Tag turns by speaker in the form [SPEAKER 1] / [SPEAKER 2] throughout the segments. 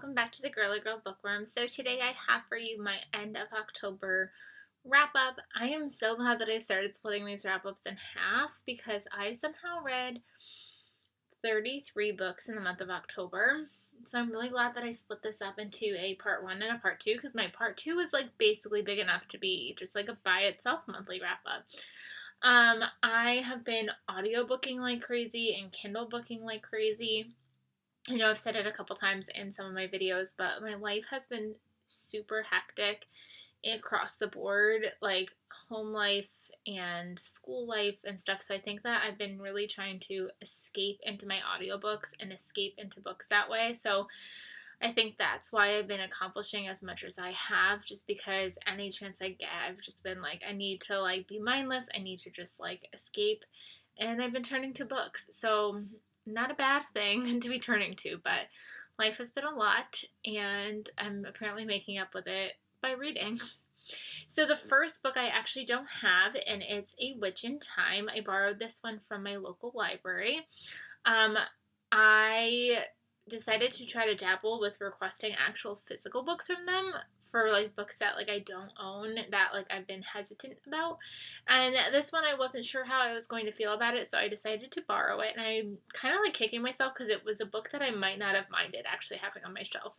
[SPEAKER 1] welcome back to the Girly Girl Bookworm. So today I have for you my end of October wrap up. I am so glad that I started splitting these wrap ups in half because I somehow read 33 books in the month of October. So I'm really glad that I split this up into a part 1 and a part 2 because my part 2 was like basically big enough to be just like a by itself monthly wrap up. I have been audiobooking like crazy and Kindle booking like crazy. I know I've said it a couple times in some of my videos, but my life has been super hectic across the board, like home life and school life and stuff. So I think that I've been really trying to escape into my audiobooks and escape into books that way. So I think that's why I've been accomplishing as much as I have, just because any chance I get, I've just been like, I need to like be mindless. I need to just like escape. And I've been turning to books. So not a bad thing to be turning to, but life has been a lot and I'm apparently making up with it by reading. So the first book I actually don't have, and it's A Witch in Time. I borrowed this one from my local library. I decided to try to dabble with requesting actual physical books from them for like books that like I don't own, that like I've been hesitant about. And this one I wasn't sure how I was going to feel about it, so I decided to borrow it. And I'm kind of like kicking myself because it was a book that I might not have minded actually having on my shelf.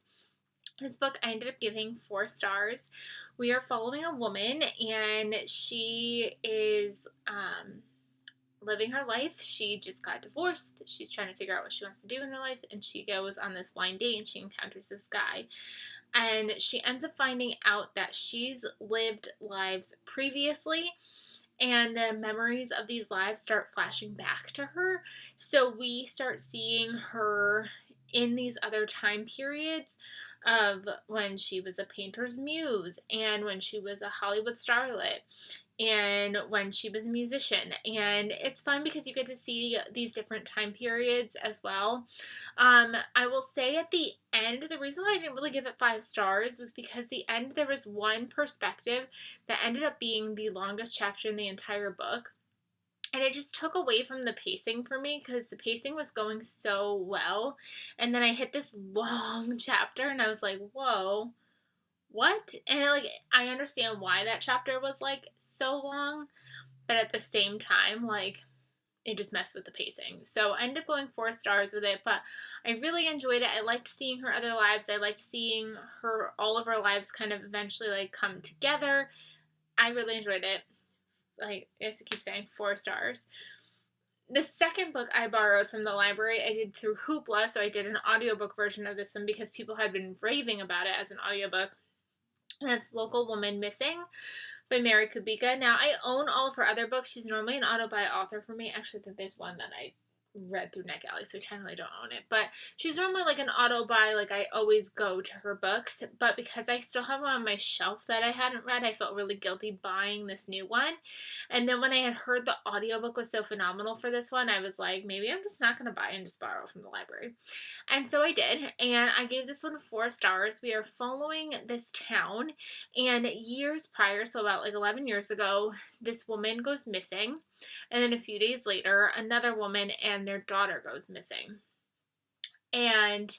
[SPEAKER 1] This book I ended up giving 4 stars. We are following a woman and she is living her life. She just got divorced. She's trying to figure out what she wants to do in her life, and she goes on this blind date and she encounters this guy. And she ends up finding out that she's lived lives previously, and the memories of these lives start flashing back to her. So we start seeing her in these other time periods of when she was a painter's muse and when she was a Hollywood starlet and when she was a musician. And it's fun because you get to see these different time periods as well. I will say at the end, the reason why I didn't really give it 5 stars was because the end, there was one perspective that ended up being the longest chapter in the entire book. And it just took away from the pacing for me because the pacing was going so well. And then I hit this long chapter and I was like, whoa, what? And like, I understand why that chapter was like so long, but at the same time, like, it just messed with the pacing. So I ended up going 4 stars with it, but I really enjoyed it. I liked seeing her other lives. I liked seeing her, all of her lives kind of eventually like come together. I really enjoyed it. Like, I guess I keep saying 4 stars. The second book I borrowed from the library, I did through Hoopla, so I did an audiobook version of this one because people had been raving about it as an audiobook. And that's Local Woman Missing by Mary Kubica. Now, I own all of her other books. She's normally an auto-buy author for me. Actually, I think there's one that I read through NetGalley, so I technically don't own it. But she's normally like an auto-buy, like I always go to her books. But because I still have one on my shelf that I hadn't read, I felt really guilty buying this new one. And then when I had heard the audiobook was so phenomenal for this one, I was like, maybe I'm just not going to buy and just borrow from the library. And so I did, and I gave this one 4 stars. We are following this town, and years prior, so about like 11 years ago, this woman goes missing, and then a few days later, another woman and their daughter goes missing. And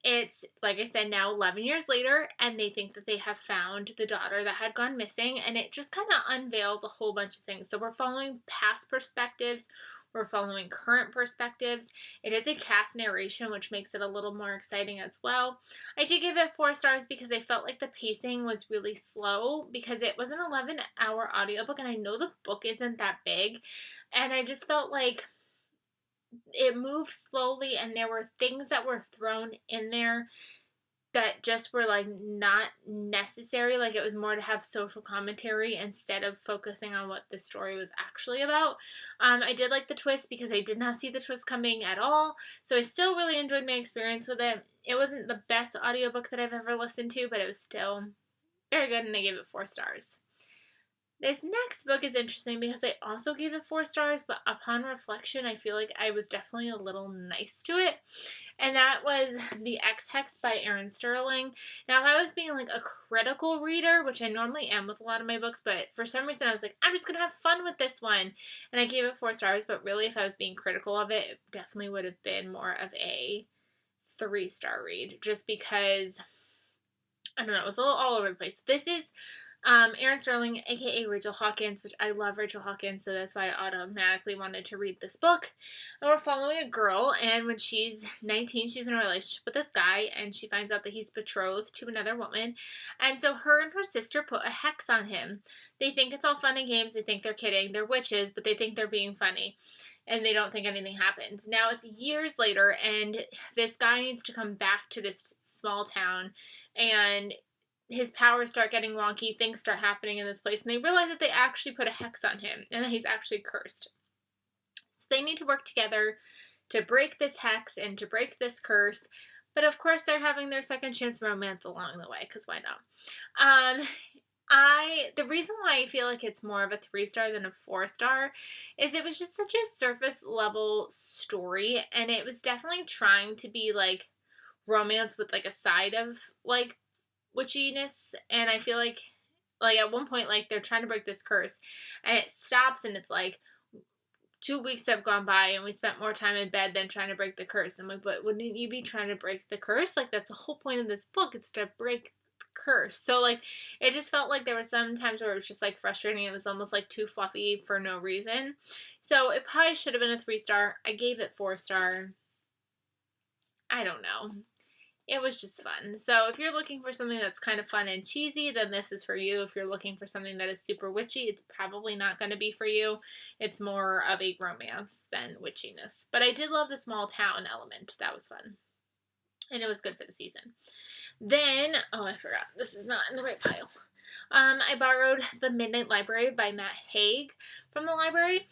[SPEAKER 1] it's, like I said, now 11 years later, and they think that they have found the daughter that had gone missing, and it just kind of unveils a whole bunch of things. So we're following past perspectives, we're following current perspectives. It is a cast narration, which makes it a little more exciting as well. I did give it 4 stars because I felt like the pacing was really slow because it was an 11-hour audiobook, and I know the book isn't that big, and I just felt like it moved slowly, and there were things that were thrown in there that just were like not necessary. Like it was more to have social commentary instead of focusing on what the story was actually about. I did like the twist because I did not see the twist coming at all, so I still really enjoyed my experience with it. It wasn't the best audiobook that I've ever listened to, but it was still very good, and I gave it 4 stars. This next book is interesting because I also gave it 4 stars, but upon reflection, I feel like I was definitely a little nice to it. And that was The Ex-Hex by Erin Sterling. Now, if I was being like a critical reader, which I normally am with a lot of my books, but for some reason I was like, I'm just going to have fun with this one. And I gave it 4 stars, but really if I was being critical of it, it definitely would have been more of a 3-star read just because, I don't know, it was a little all over the place. This is Erin Sterling, aka Rachel Hawkins, which I love Rachel Hawkins, so that's why I automatically wanted to read this book. And we're following a girl, and when she's 19, she's in a relationship with this guy, and she finds out that he's betrothed to another woman. And so her and her sister put a hex on him. They think it's all fun and games. They think they're kidding. They're witches, but they think they're being funny. And they don't think anything happens. Now it's years later, and this guy needs to come back to this small town, and his powers start getting wonky, things start happening in this place, and they realize that they actually put a hex on him, and that he's actually cursed. So they need to work together to break this hex and to break this curse, but of course they're having their second chance romance along the way, because why not? The reason why I feel like it's more of a 3-star than a 4-star is it was just such a surface level story, and it was definitely trying to be like romance with like a side of like witchiness, and I feel like at one point, like, they're trying to break this curse, and it stops, and it's like 2 weeks have gone by, and we spent more time in bed than trying to break the curse. I'm like, but wouldn't you be trying to break the curse? Like, that's the whole point of this book, it's to break the curse. So like, it just felt like there were some times where it was just like frustrating. It was almost like too fluffy for no reason. So it probably should have been a 3-star. I gave it 4-star. I don't know. It was just fun. So if you're looking for something that's kind of fun and cheesy, then this is for you. If you're looking for something that is super witchy, it's probably not going to be for you. It's more of a romance than witchiness. But I did love the small town element. That was fun. And it was good for the season. Then, oh, I forgot. This is not in the right pile. I borrowed The Midnight Library by Matt Haig from the library.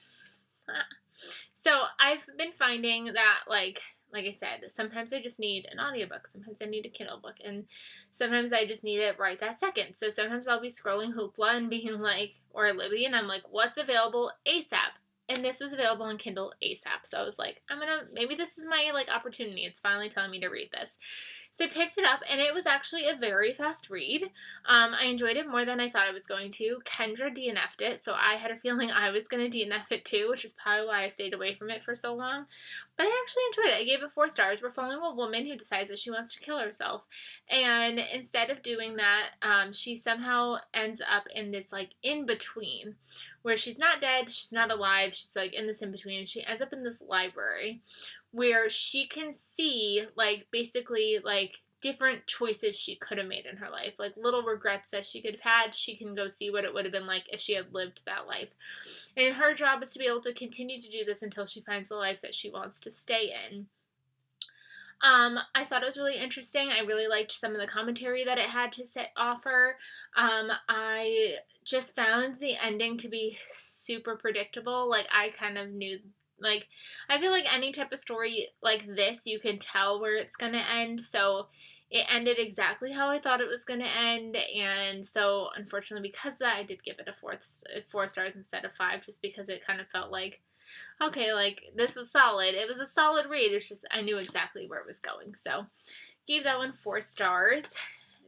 [SPEAKER 1] So I've been finding that, like I said, sometimes I just need an audiobook, sometimes I need a Kindle book, and sometimes I just need it right that second. So sometimes I'll be scrolling Hoopla and being like, or Libby, and I'm like, what's available ASAP? And this was available on Kindle ASAP. So I was like, maybe this is my like opportunity. It's finally telling me to read this. So I picked it up, and it was actually a very fast read. I enjoyed it more than I thought I was going to. Kendra DNF'd it, so I had a feeling I was going to DNF it too, which is probably why I stayed away from it for so long. But I actually enjoyed it. I gave it 4 stars. We're following a woman who decides that she wants to kill herself. And instead of doing that, she somehow ends up in this like in-between, where she's not dead, she's not alive, she's like in this in-between, and she ends up in this library where she can see, like, basically, like, different choices she could have made in her life. Like, little regrets that she could have had. She can go see what it would have been like if she had lived that life. And her job is to be able to continue to do this until she finds the life that she wants to stay in. I thought it was really interesting. I really liked some of the commentary that it had to offer. I just found the ending to be super predictable. Like, I kind of knew, like, I feel like any type of story like this, you can tell where it's going to end. So it ended exactly how I thought it was going to end. And so, unfortunately, because of that, I did give it a 4 stars instead of 5, just because it kind of felt like, okay, like, this is solid. It was a solid read. It's just, I knew exactly where it was going. So, gave that one 4 stars.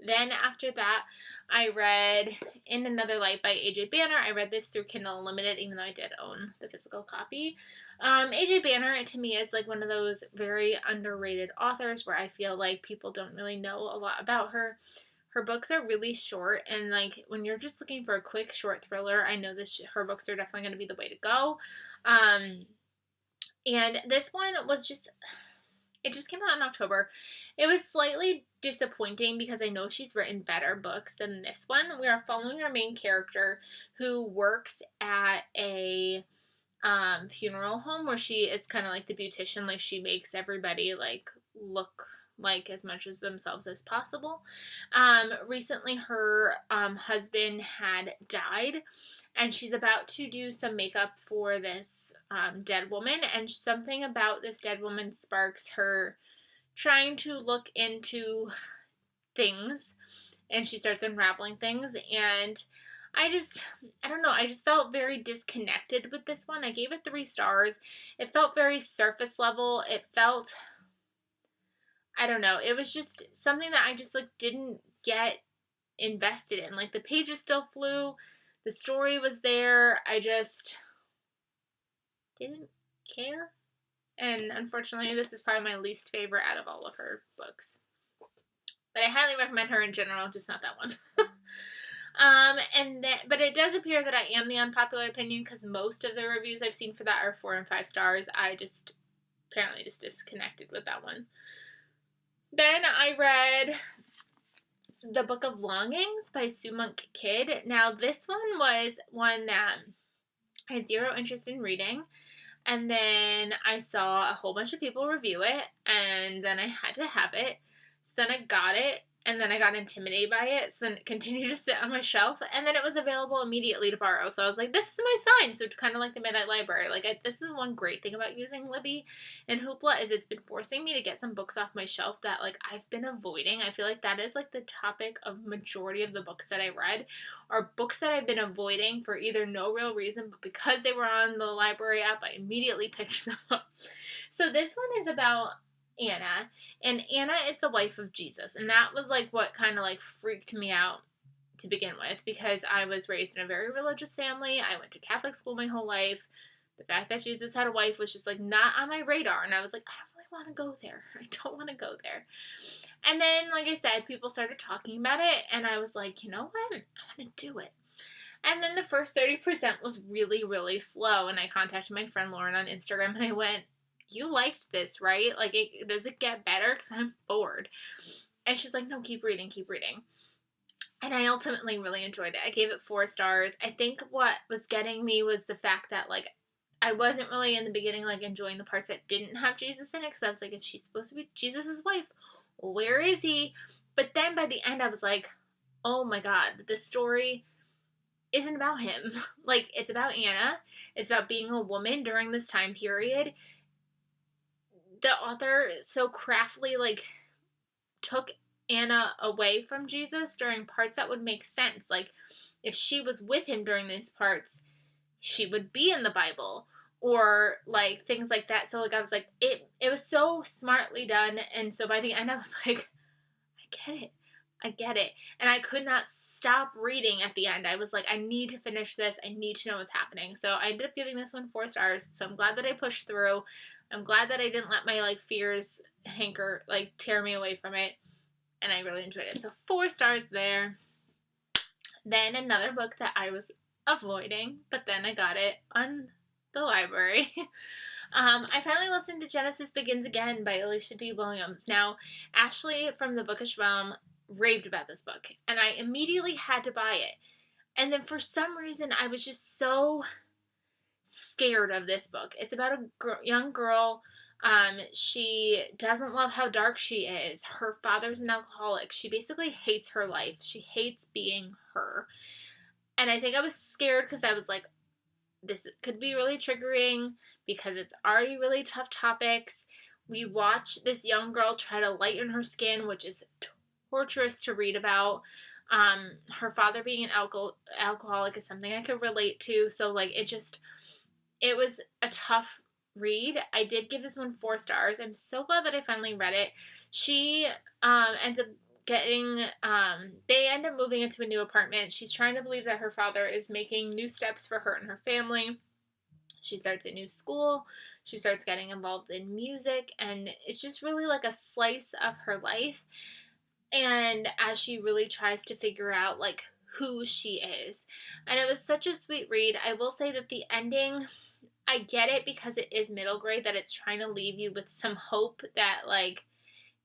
[SPEAKER 1] Then after that, I read In Another Light by AJ Banner. I read this through Kindle Unlimited, even though I did own the physical copy. AJ Banner, to me, is like one of those very underrated authors where I feel like people don't really know a lot about her. Her books are really short, and like when you're just looking for a quick short thriller, I know her books are definitely going to be the way to go. And this one was just, it just came out in October. It was slightly disappointing because I know she's written better books than this one. We are following our main character who works at a funeral home where she is kind of like the beautician. Like, she makes everybody like look like as much as themselves as possible. Recently her husband had died, and she's about to do some makeup for this dead woman, and something about this dead woman sparks her trying to look into things, and she starts unraveling things, and I don't know, I just felt very disconnected with this one. I gave it 3 stars. It felt very surface level. It felt, I don't know, it was just something that I just like didn't get invested in. Like, the pages still flew, the story was there, I just didn't care. and unfortunately this is probably my least favorite out of all of her books. But I highly recommend her in general, just not that one. But it does appear that I am the unpopular opinion because most of the reviews I've seen for that are 4 and 5 stars. I just apparently just disconnected with that one. Then I read The Book of Longings by Sue Monk Kidd. Now this one was one that I had zero interest in reading. And then I saw a whole bunch of people review it, and then I had to have it. So then I got it, and then I got intimidated by it, so then it continued to sit on my shelf, and then it was available immediately to borrow. So I was like, this is my sign. So it's kind of like the Midnight Library. This is one great thing about using Libby and Hoopla is it's been forcing me to get some books off my shelf that, I've been avoiding. I feel like that is, the topic of majority of the books that I read are books that I've been avoiding for either no real reason, but because they were on the library app, I immediately picked them up. So this one is about Anna, and Anna is the wife of Jesus, and that was what kind of freaked me out to begin with, because I was raised in a very religious family. I went to Catholic school my whole life. The fact that Jesus had a wife was just not on my radar, and I was like, I don't really want to go there. I don't want to go there. And then, like I said, people started talking about it, and I was like, you know what? I want to do it. And then the first 30% was really, really slow, and I contacted my friend Lauren on Instagram, and I went, you liked this, right? Does it get better? Because I'm bored. And she's like, no, keep reading, keep reading. And I ultimately really enjoyed it. I gave it 4 stars. I think what was getting me was the fact that, I wasn't really in the beginning, enjoying the parts that didn't have Jesus in it. Because I was like, if she's supposed to be Jesus' wife, where is he? But then by the end, I was like, oh my God, this story isn't about him. It's about Anna. It's about being a woman during this time period. The author so craftily took Anna away from Jesus during parts that would make sense. If she was with him during these parts, she would be in the Bible, or things like that. So I was like, it was so smartly done. And so by the end I was like, I get it. And I could not stop reading at the end. I was like, I need to finish this. I need to know what's happening. So I ended up giving this one 4 stars. So I'm glad that I pushed through. I'm glad that I didn't let my fears tear me away from it. And I really enjoyed it. So 4 stars there. Then another book that I was avoiding, but then I got it on the library. I finally listened to Genesis Begins Again by Alicia D. Williams. Now, Ashley from the Bookish Realm raved about this book, and I immediately had to buy it. And then for some reason, I was just so scared of this book. It's about a young girl. She doesn't love how dark she is. Her father's an alcoholic. She basically hates her life. She hates being her. And I think I was scared because I was like, this could be really triggering because it's already really tough topics. We watch this young girl try to lighten her skin, which is torturous to read about. Her father being an alcoholic is something I could relate to. So it was a tough read. I did give this one 4 stars. I'm so glad that I finally read it. She ends up they end up moving into a new apartment. She's trying to believe that her father is making new steps for her and her family. She starts a new school. She starts getting involved in music, and it's just really a slice of her life. And as she really tries to figure out who she is. And it was such a sweet read. I will say that the ending, I get it because it is middle grade, that it's trying to leave you with some hope that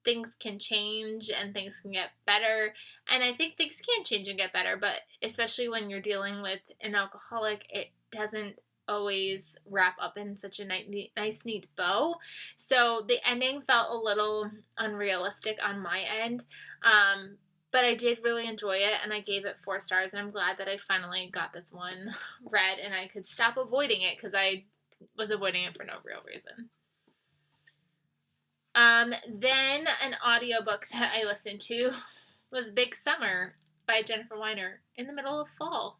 [SPEAKER 1] things can change and things can get better. And I think things can change and get better, but especially when you're dealing with an alcoholic, it doesn't always wrap up in such a nice, neat bow. So the ending felt a little unrealistic on my end. But I did really enjoy it, and I gave it 4 stars, and I'm glad that I finally got this one read, and I could stop avoiding it because I was avoiding it for no real reason. Then an audiobook that I listened to was Big Summer by Jennifer Weiner in the middle of fall.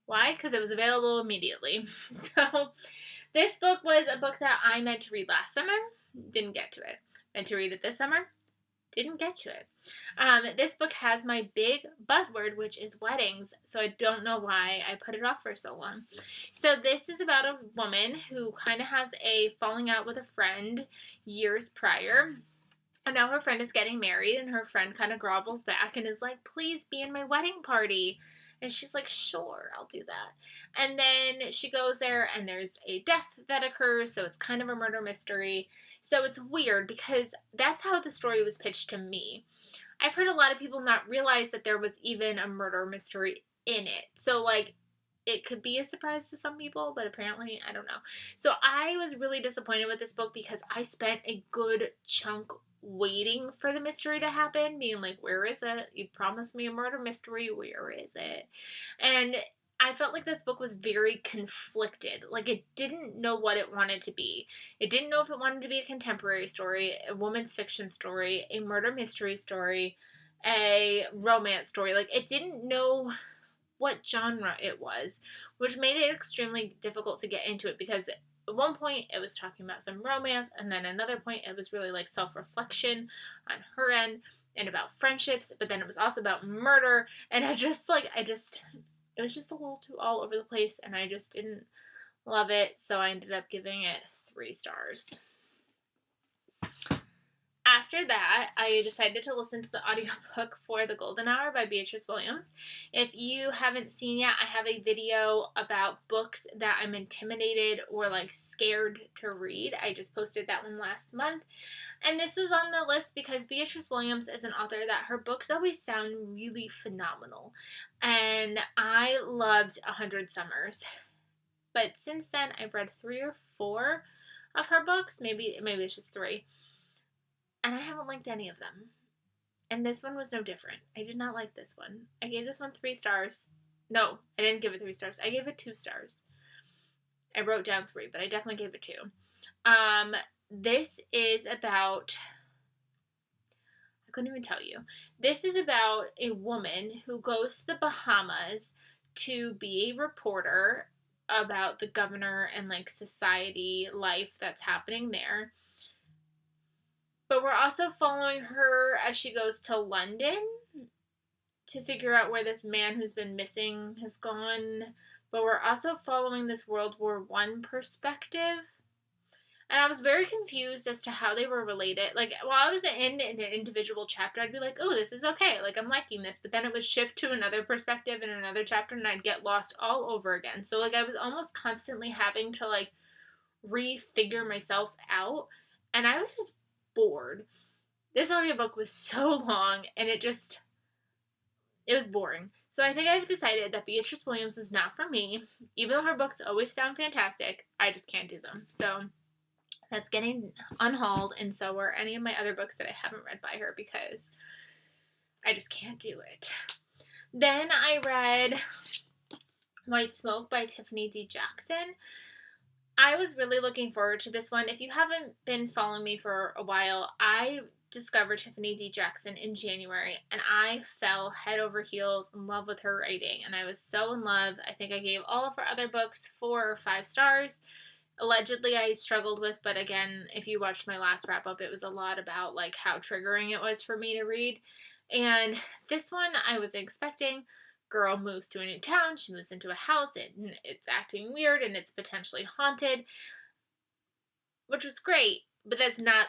[SPEAKER 1] Why? Because it was available immediately. So this book was a book that I meant to read last summer. Didn't get to it. Meant to read it this summer. didn't get to it. This book has my big buzzword, which is weddings, so I don't know why I put it off for so long. So this is about a woman who kind of has a falling out with a friend years prior. And now her friend is getting married, and her friend kind of grovels back and is like, please be in my wedding party. And she's like, sure, I'll do that. And then she goes there, and there's a death that occurs, so it's kind of a murder mystery. So it's weird because that's how the story was pitched to me. I've heard a lot of people not realize that there was even a murder mystery in it. So, like, it could be a surprise to some people, but apparently, I don't know. So I was really disappointed with this book because I spent a good chunk waiting for the mystery to happen, being like, where is it? You promised me a murder mystery. Where is it? And I felt like this book was very conflicted. Like, it didn't know what it wanted to be. It didn't know if it wanted to be a contemporary story, a woman's fiction story, a murder mystery story, a romance story. Like, it didn't know what genre it was, which made it extremely difficult to get into it because at one point it was talking about some romance, and then another point it was really like self-reflection on her end and about friendships, but then it was also about murder, and it was just a little too all over the place, and I just didn't love it, so I ended up giving it 3 stars. After that, I decided to listen to the audiobook for The Golden Hour by Beatrice Williams. If you haven't seen yet, I have a video about books that I'm intimidated or like scared to read. I just posted that one last month. And this was on the list because Beatrice Williams is an author that her books always sound really phenomenal. And I loved 100 Summers. But since then, I've read 3 or 4 of her books. Maybe it's just 3. And I haven't liked any of them. And this one was no different. I did not like this one. I gave this one 3 stars. No, I didn't give it 3 stars. I gave it 2 stars. I wrote down 3, but I definitely gave it 2. This is about... I couldn't even tell you. This is about a woman who goes to the Bahamas to be a reporter about the governor and like society life that's happening there. But we're also following her as she goes to London to figure out where this man who's been missing has gone. But we're also following this World War I perspective. And I was very confused as to how they were related. Like, while I was in an individual chapter, I'd be like, oh, this is okay. Like, I'm liking this. But then it would shift to another perspective in another chapter, and I'd get lost all over again. So, like, I was almost constantly having to, like, refigure myself out. And I was just bored. This audiobook was so long, and it was boring. So I think I've decided that Beatrice Williams is not for me. Even though her books always sound fantastic, I just can't do them. So that's getting unhauled, and so are any of my other books that I haven't read by her because I just can't do it. Then I read White Smoke by Tiffany D. Jackson. I was really looking forward to this one. If you haven't been following me for a while, I discovered Tiffany D. Jackson in January, and I fell head over heels in love with her writing, and I was so in love. I think I gave all of her other books 4 or 5 stars. Allegedly, I struggled with, but again, if you watched my last wrap-up, it was a lot about like how triggering it was for me to read. And this one, I was expecting. Girl moves to a new town, she moves into a house, it's acting weird, and it's potentially haunted, which was great, but that's not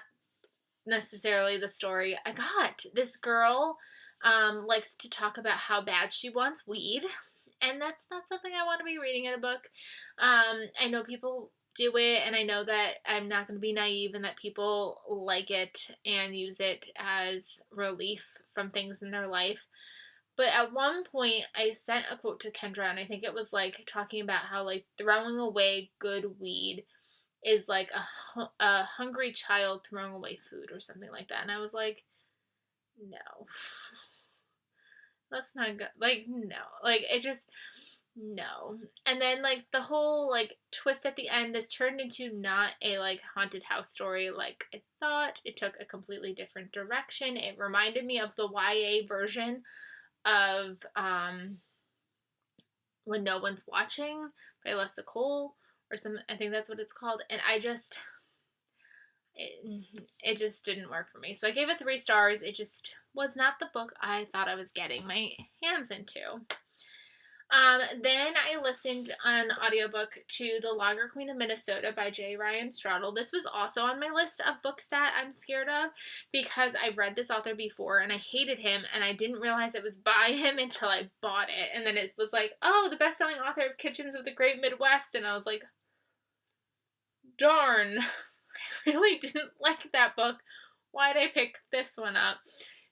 [SPEAKER 1] necessarily the story I got. This girl likes to talk about how bad she wants weed, and that's not something I want to be reading in a book. I know people do it, and I know that I'm not going to be naive and that people like it and use it as relief from things in their life. But at one point, I sent a quote to Kendra, and I think it was, like, talking about how, like, throwing away good weed is like a hungry child throwing away food or something like that. And I was like, no. That's not good. Like, no. Like, it just, no. And then, like, the whole, like, twist at the end, this turned into not a, like, haunted house story like I thought. It took a completely different direction. It reminded me of the YA version of When No One's Watching by Lessa Cole or something. I think that's what it's called. And I it just didn't work for me. So I gave it 3 stars. It just was not the book I thought I was getting my hands into. Then I listened an audiobook to The Lager Queen of Minnesota by J. Ryan Straddle. This was also on my list of books that I'm scared of because I've read this author before and I hated him and I didn't realize it was by him until I bought it. And then it was like, oh, the best-selling author of Kitchens of the Great Midwest. And I was like, darn, I really didn't like that book. Why'd I pick this one up?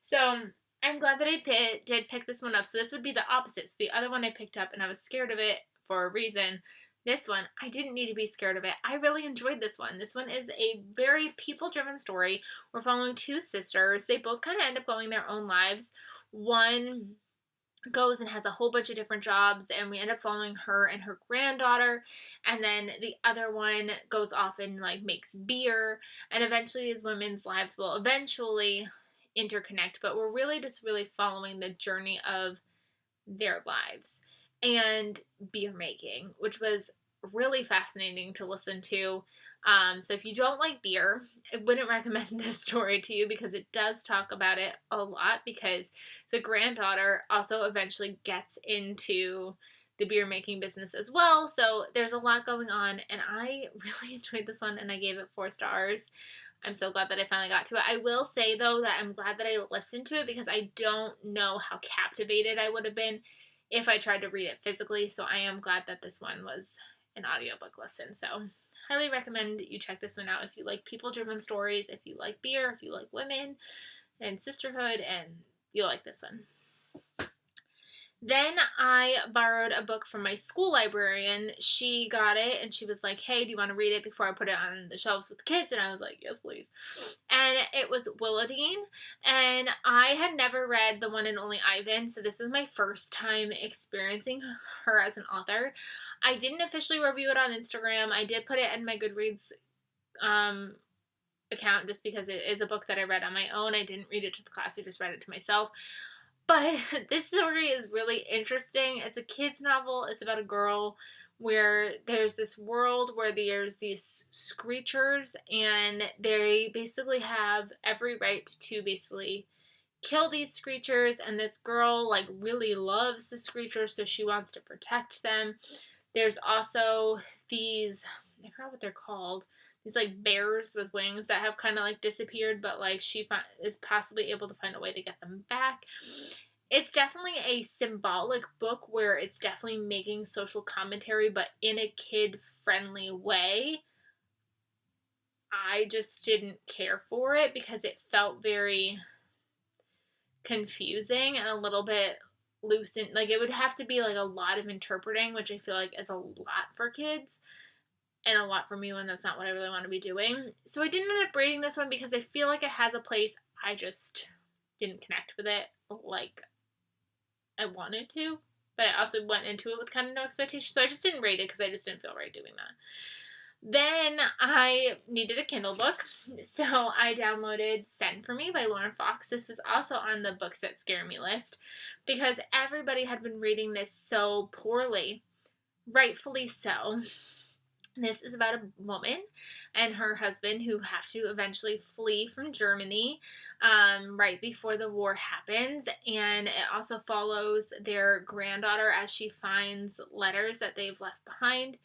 [SPEAKER 1] So I'm glad that I did pick this one up. So this would be the opposite. So the other one I picked up and I was scared of it for a reason. This one, I didn't need to be scared of it. I really enjoyed this one. This one is a very people-driven story. We're following 2 sisters. They both kind of end up going their own lives. One goes and has a whole bunch of different jobs, and we end up following her and her granddaughter, and then the other one goes off and like makes beer, and eventually these women's lives will eventually interconnect, but we're really following the journey of their lives and beer making, which was really fascinating to listen to. So if you don't like beer, I wouldn't recommend this story to you because it does talk about it a lot, because the granddaughter also eventually gets into the beer making business as well. So there's a lot going on, and I really enjoyed this one and I gave it 4 stars. I'm so glad that I finally got to it. I will say though that I'm glad that I listened to it because I don't know how captivated I would have been if I tried to read it physically. So I am glad that this one was an audiobook listen. So highly recommend you check this one out if you like people-driven stories, if you like beer, if you like women and sisterhood, and you like this one. Then I borrowed a book from my school librarian. She got it and she was like, hey, do you want to read it before I put it on the shelves with the kids? And I was like, yes, please. And it was Willowdene. And I had never read The One and Only Ivan, so this was my first time experiencing her as an author. I didn't officially review it on Instagram. I did put it in my Goodreads account just because it is a book that I read on my own. I didn't read it to the class. I just read it to myself. But this story is really interesting. It's a kid's novel. It's about a girl where there's this world where there's these screechers, and they basically have every right to basically kill these screechers, and this girl like really loves the screechers, so she wants to protect them. There's also these, I forgot what they're called, these like bears with wings that have kind of like disappeared, but like she is possibly able to find a way to get them back. It's definitely a symbolic book where it's definitely making social commentary, but in a kid-friendly way. I just didn't care for it because it felt very confusing and a little bit loose, and like it would have to be like a lot of interpreting, which I feel like is a lot for kids and a lot for me when that's not what I really want to be doing. So I didn't end up reading this one because I feel like it has a place. I just didn't connect with it like I wanted to, but I also went into it with kind of no expectation, so I just didn't rate it because I just didn't feel right doing that. Then I needed a Kindle book, so I downloaded Send For Me by Lauren Fox. This was also on the books that scare me list because everybody had been reading this so poorly, rightfully so. This is about a woman and her husband who have to eventually flee from Germany right before the war happens. And it also follows their granddaughter as she finds letters that they've left behind.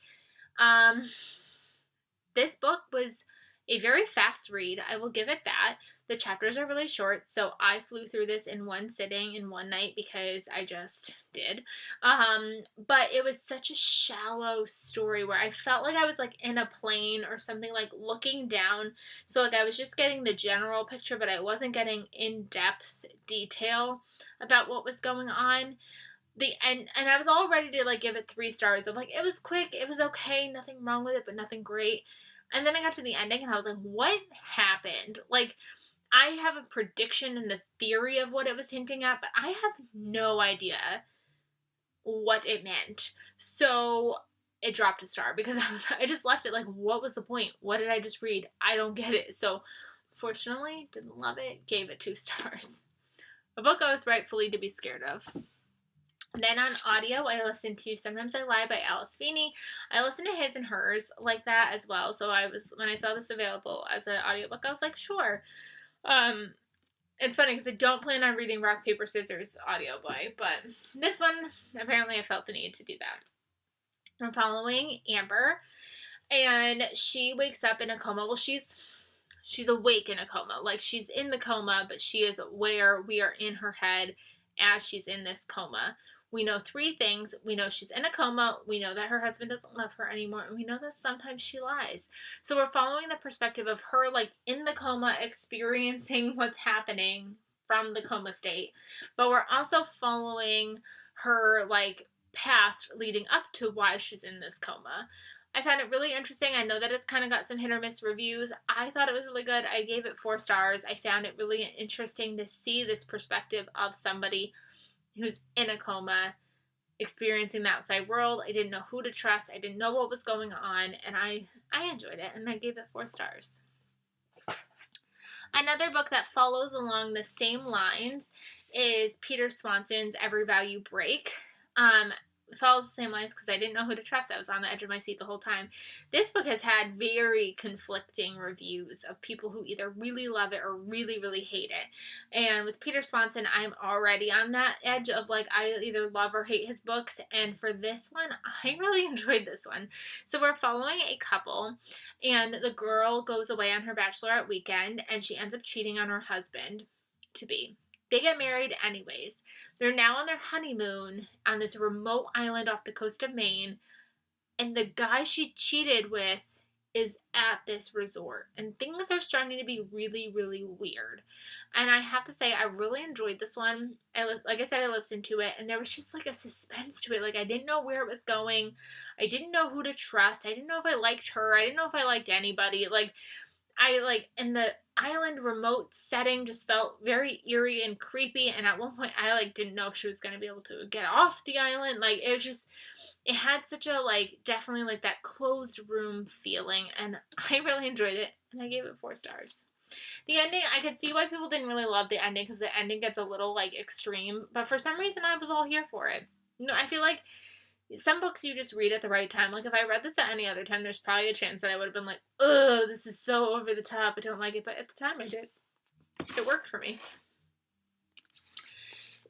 [SPEAKER 1] This book was a very fast read. I will give it that. The chapters are really short, so I flew through this in one sitting in one night because I just did. But it was such a shallow story where I felt like I was like in a plane or something, like looking down. So like I was just getting the general picture, but I wasn't getting in-depth detail about what was going on. And I was all ready to like give it 3 stars. I'm like, it was quick, it was okay, nothing wrong with it, but nothing great. And then I got to the ending and I was like, what happened? Like, I have a prediction and a theory of what it was hinting at, but I have no idea what it meant. So it dropped a star because I just left it like, what was the point? What did I just read? I don't get it. So fortunately, didn't love it, gave it 2 stars. A book I was rightfully to be scared of. Then on audio, I listened to Sometimes I Lie by Alice Feeney. I listened to His and Hers like that as well. So when I saw this available as an audiobook, I was like, sure. It's funny because I don't plan on reading Rock, Paper, Scissors audiobook, but this one, apparently I felt the need to do that. We're following Amber, and she wakes up in a coma. Well, she's awake in a coma. Like, she's in the coma, but she is aware we are in her head as she's in this coma. We know 3 things. We know she's in a coma. We know that her husband doesn't love her anymore. And we know that sometimes she lies. So we're following the perspective of her, like, in the coma, experiencing what's happening from the coma state. But we're also following her, like, past leading up to why she's in this coma. I found it really interesting. I know that it's kind of got some hit or miss reviews. I thought it was really good. I gave it 4 stars. I found it really interesting to see this perspective of somebody who's in a coma, experiencing the outside world. I didn't know who to trust. I didn't know what was going on, and I enjoyed it, and I gave it 4 stars. Another book that follows along the same lines is Peter Swanson's Every Vow You Break. It follows the same lines because I didn't know who to trust. I was on the edge of my seat the whole time. This book has had very conflicting reviews of people who either really love it or really, really hate it. And with Peter Swanson, I'm already on that edge of, like, I either love or hate his books. And for this one, I really enjoyed this one. So we're following a couple, and the girl goes away on her bachelorette weekend, and she ends up cheating on her husband-to-be. They get married anyways. They're now on their honeymoon on this remote island off the coast of Maine, and the guy she cheated with is at this resort, and things are starting to be really, really weird. And I have to say, I really enjoyed this one. Like I said, I listened to it, and there was just like a suspense to it. Like, I didn't know where it was going. I didn't know who to trust. I didn't know if I liked her. I didn't know if I liked anybody. In the island remote setting just felt very eerie and creepy, and at one point I didn't know if she was going to be able to get off the island. It had such a definitely that closed room feeling, and I really enjoyed it, and I gave it 4 stars. The ending, I could see why people didn't really love the ending, because the ending gets a little extreme, but for some reason I was all here for it. I feel like some books you just read at the right time. Like, if I read this at any other time, there's probably a chance that I would have been like, ugh, this is so over the top, I don't like it. But at the time, I did. It worked for me.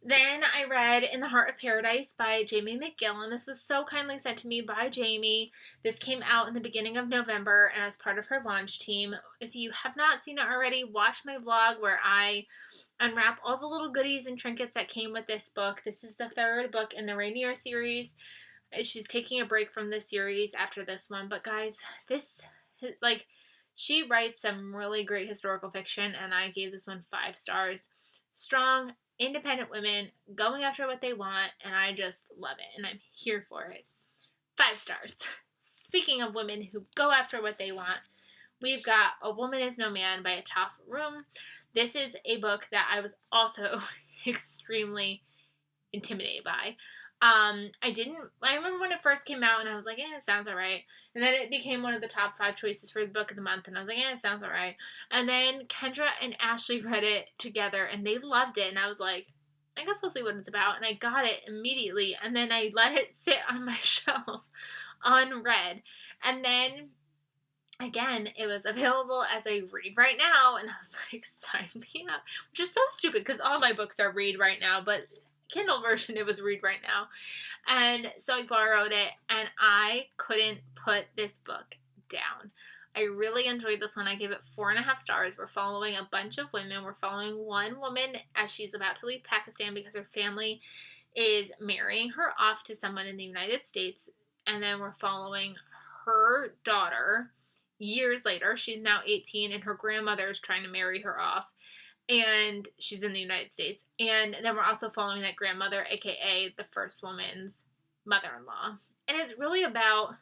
[SPEAKER 1] Then I read In the Heart of Paradise by Jamie McGillan. This was so kindly sent to me by Jamie. This came out in the beginning of November, and I was part of her launch team. If you have not seen it already, watch my vlog where I unwrap all the little goodies and trinkets that came with this book. This is the 3rd book in the Rainier series. She's taking a break from this series after this one. But guys, she writes some really great historical fiction, and I gave this one 5 stars. Strong, independent women going after what they want, and I just love it, and I'm here for it. 5 stars. Speaking of women who go after what they want, we've got A Woman Is No Man by Ataf Rum. This is a book that I was also extremely intimidated by. I remember when it first came out, and I was like, it sounds alright. And then it became one of the top 5 choices for the book of the month, and I was like, it sounds alright. And then Kendra and Ashley read it together, and they loved it, and I was like, I guess I'll see what it's about. And I got it immediately, and then I let it sit on my shelf unread. And then again, it was available as a read right now, and I was like, sign me up. Which is so stupid, because all my books are read right now, but Kindle version, it was read right now. And so I borrowed it, and I couldn't put this book down. I really enjoyed this one. I gave it 4.5 stars. We're following a bunch of women. We're following one woman as she's about to leave Pakistan because her family is marrying her off to someone in the United States. And then we're following her daughter years later. She's now 18, and her grandmother is trying to marry her off. And she's in the United States. And then we're also following that grandmother, aka the first woman's mother-in-law. And it's really about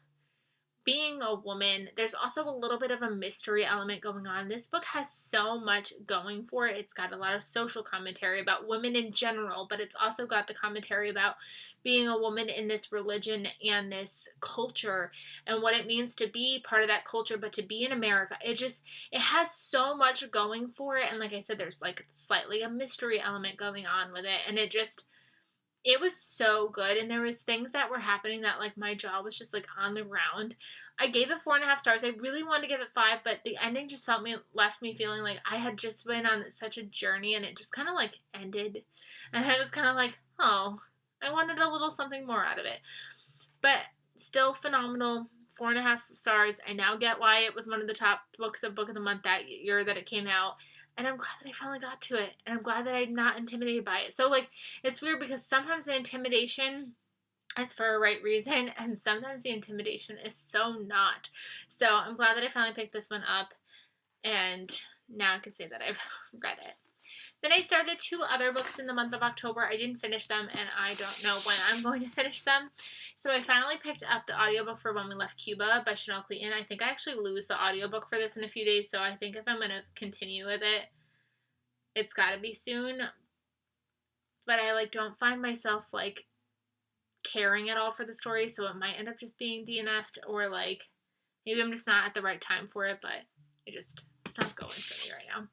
[SPEAKER 1] being a woman. There's also a little bit of a mystery element going on. This book has so much going for it. It's got a lot of social commentary about women in general, but it's also got the commentary about being a woman in this religion and this culture and what it means to be part of that culture, but to be in America. It has so much going for it. And like I said, there's slightly a mystery element going on with it. And it It was so good, and there was things that were happening that like my jaw was just like on the ground. I gave it 4.5 stars. I really wanted to give it 5, but the ending just left me feeling like I had just been on such a journey, and it just kind of like ended, and I was kind of like, oh, I wanted a little something more out of it, but still phenomenal. 4.5 stars. I now get why it was one of the top books of Book of the Month that year that it came out. And I'm glad that I finally got to it. And I'm glad that I'm not intimidated by it. So, like, it's weird because sometimes the intimidation is for a right reason, and sometimes the intimidation is so not. So, I'm glad that I finally picked this one up. And now I can say that I've read it. Then I started 2 other books in the month of October. I didn't finish them, and I don't know when I'm going to finish them. So I finally picked up the audiobook for When We Left Cuba by Chanel Clayton. I think I actually lose the audiobook for this in a few days, so I think if I'm going to continue with it, it's got to be soon. But I don't find myself caring at all for the story, so it might end up just being DNF'd, or maybe I'm just not at the right time for it, but it's not going for me right now.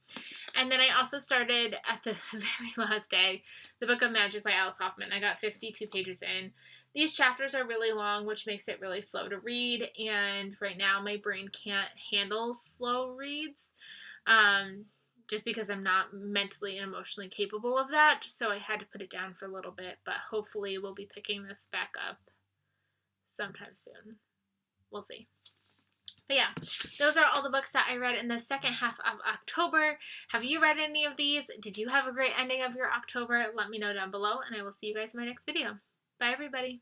[SPEAKER 1] And then I also started at the very last day, The Book of Magic by Alice Hoffman. I got 52 pages in. These chapters are really long, which makes it really slow to read, and right now my brain can't handle slow reads, just because I'm not mentally and emotionally capable of that, so I had to put it down for a little bit, but hopefully we'll be picking this back up sometime soon. We'll see. But yeah, those are all the books that I read in the second half of October. Have you read any of these? Did you have a great ending of your October? Let me know down below, and I will see you guys in my next video. Bye, everybody.